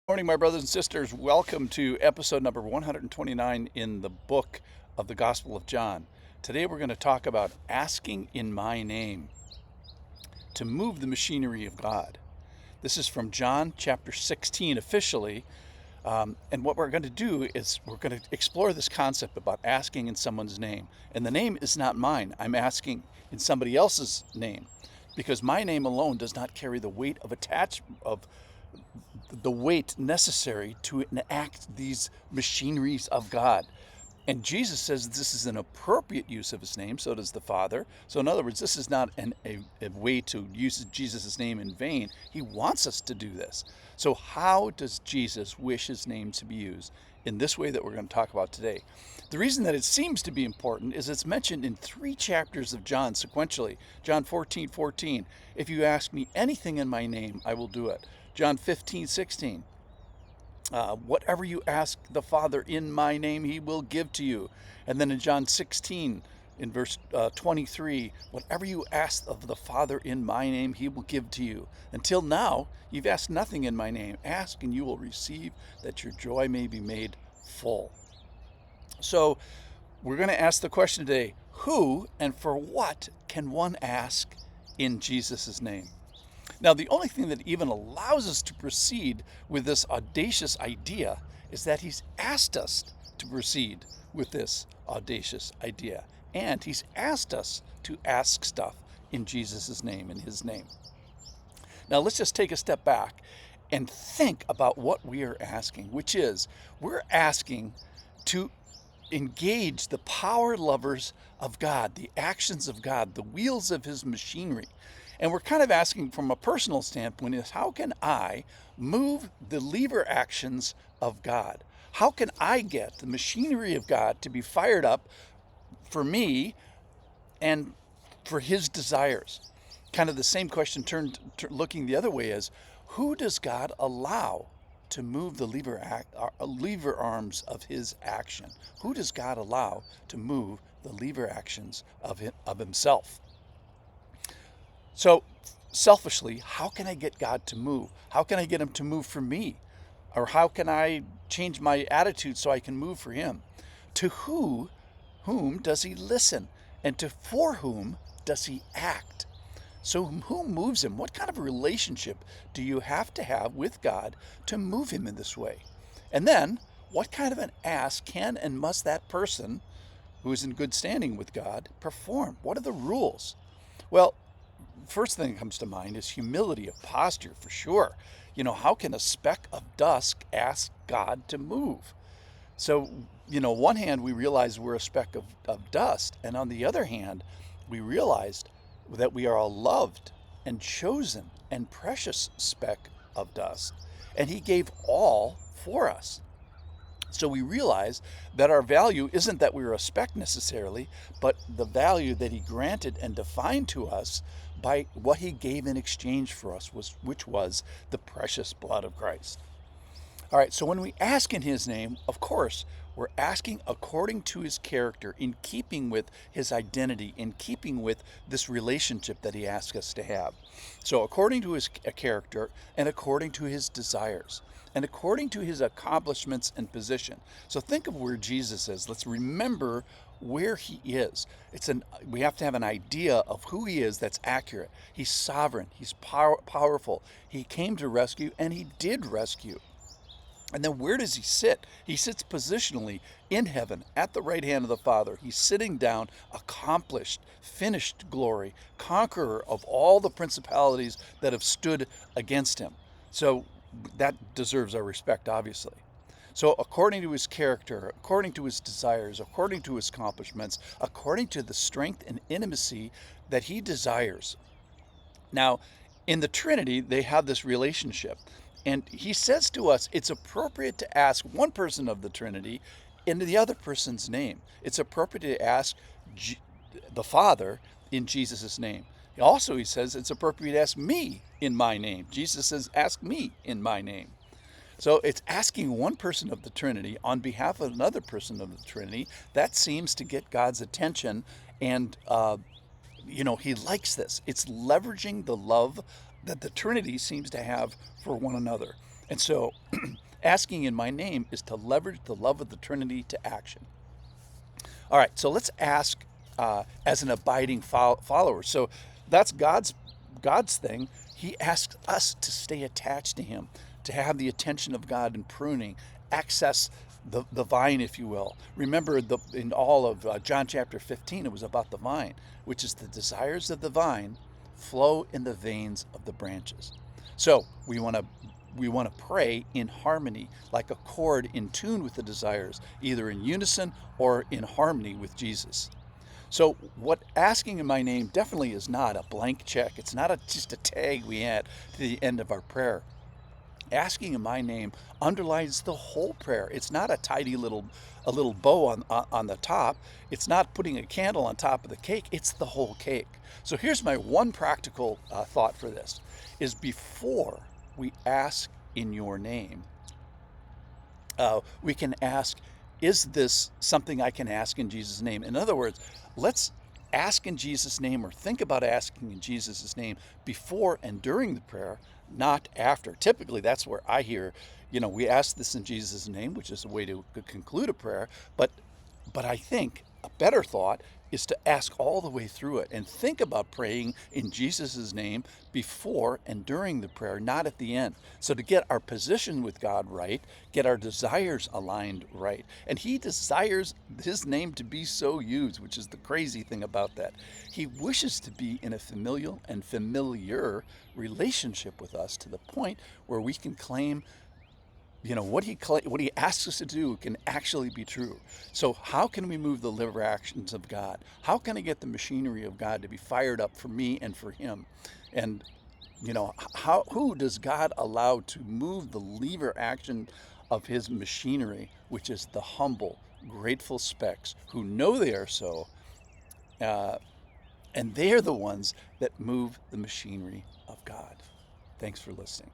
Morning, my brothers and sisters. Welcome to episode number 129 in the book of the Gospel of John. Today we're going to talk about asking in my name to move the machinery of God. This is from John chapter 16 officially. And what we're going to do is we're going to explore this concept about asking in someone's name. And the name is not mine. I'm asking in somebody else's name because my name alone does not carry the weight of the weight necessary to enact these machineries of God. And Jesus says this is an appropriate use of his name, so does the Father. So in other words, this is not a way to use Jesus' name in vain. He wants us to do this. So how does Jesus wish his name to be used in this way that we're going to talk about today? The reason that it seems to be important is it's mentioned in 3 chapters of John sequentially. John 14:14, if you ask me anything in my name, I will do it. John 15:16, whatever you ask the Father in my name, he will give to you. And then in John 16, in verse 23, whatever you ask of the Father in my name, he will give to you. Until now, you've asked nothing in my name. Ask and you will receive, that your joy may be made full. So we're going to ask the question today, who and for what can one ask in Jesus' name? Now, the only thing that even allows us to proceed with this audacious idea is that he's asked us to proceed with this audacious idea. And he's asked us to ask stuff in Jesus' name, in his name. Now, let's just take a step back and think about what we are asking, which is we're asking to engage the power levers of God, the actions of God, the wheels of his machinery. And we're kind of asking from a personal standpoint is how can I move the lever actions of God? How can I get the machinery of God to be fired up for me and for his desires? Kind of the same question looking the other way is, who does God allow to move the lever arms of his action? Who does God allow to move the lever actions of himself? So selfishly, how can I get God to move? How can I get him to move for me? Or how can I change my attitude so I can move for him? To whom does he listen? And for whom does he act? So who moves him? What kind of a relationship do you have to have with God to move him in this way? And then, what kind of an ask can and must that person who is in good standing with God perform? What are the rules? Well, first thing that comes to mind is humility of posture, for sure. How can a speck of dust ask God to move? So, one hand, we realize we're a speck of dust. And on the other hand, we realized that we are a loved and chosen and precious speck of dust. And he gave all for us. So we realize that our value isn't that we were a speck necessarily, but the value that he granted and defined to us by what he gave in exchange for us, which was the precious blood of Christ. All right, so when we ask in his name, of course, we're asking according to his character, in keeping with his identity, in keeping with this relationship that he asks us to have. So according to his character and according to his desires and according to his accomplishments and position. So think of where Jesus is. Let's remember where he is. We have to have an idea of who he is that's accurate. He's sovereign. He's powerful. He came to rescue, and he did rescue. And then where does he sit? He sits positionally in heaven at the right hand of the Father. He's sitting down, accomplished, finished glory, conqueror of all the principalities that have stood against him. So that deserves our respect, obviously. So according to his character, according to his desires, according to his accomplishments, according to the strength and intimacy that he desires. Now, in the Trinity, they have this relationship. And he says to us, it's appropriate to ask one person of the Trinity in the other person's name. It's appropriate to ask the Father in Jesus' name. Also, he says, it's appropriate to ask me in my name. Jesus says, ask me in my name. So it's asking one person of the Trinity on behalf of another person of the Trinity. That seems to get God's attention, and he likes this. It's leveraging the love that the Trinity seems to have for one another. And so asking in my name is to leverage the love of the Trinity to action. All right, so let's ask as an abiding follower. So that's God's thing. He asks us to stay attached to Him, to have the attention of God in pruning, access the vine, if you will. Remember, in all of John chapter 15, it was about the vine, which is the desires of the vine flow in the veins of the branches. So we want to pray in harmony, like a chord in tune with the desires, either in unison or in harmony with Jesus. So what asking in my name definitely is not a blank check. It's not just a tag we add to the end of our prayer. Asking in my name underlines the whole prayer. It's not a little bow on the top. It's not putting a candle on top of the cake. It's the whole cake. So here's my one practical thought for this: is before we ask in your name, we can ask, is this something I can ask in Jesus' name? In other words, let's ask in Jesus' name, or think about asking in Jesus' name before and during the prayer, not after. Typically, that's where I hear, we ask this in Jesus' name, which is a way to conclude a prayer. But I think a better thought is to ask all the way through it and think about praying in Jesus' name before and during the prayer, not at the end. So to get our position with God right, get our desires aligned right. And He desires His name to be so used, which is the crazy thing about that. He wishes to be in a familial and familiar relationship with us, to the point where we can claim what he asks us to do can actually be true. So how can we move the liver actions of God? How can I get the machinery of God to be fired up for me and for Him? And who does God allow to move the lever action of His machinery, which is the humble, grateful specks who know they are so, and they're the ones that move the machinery of God. Thanks for listening.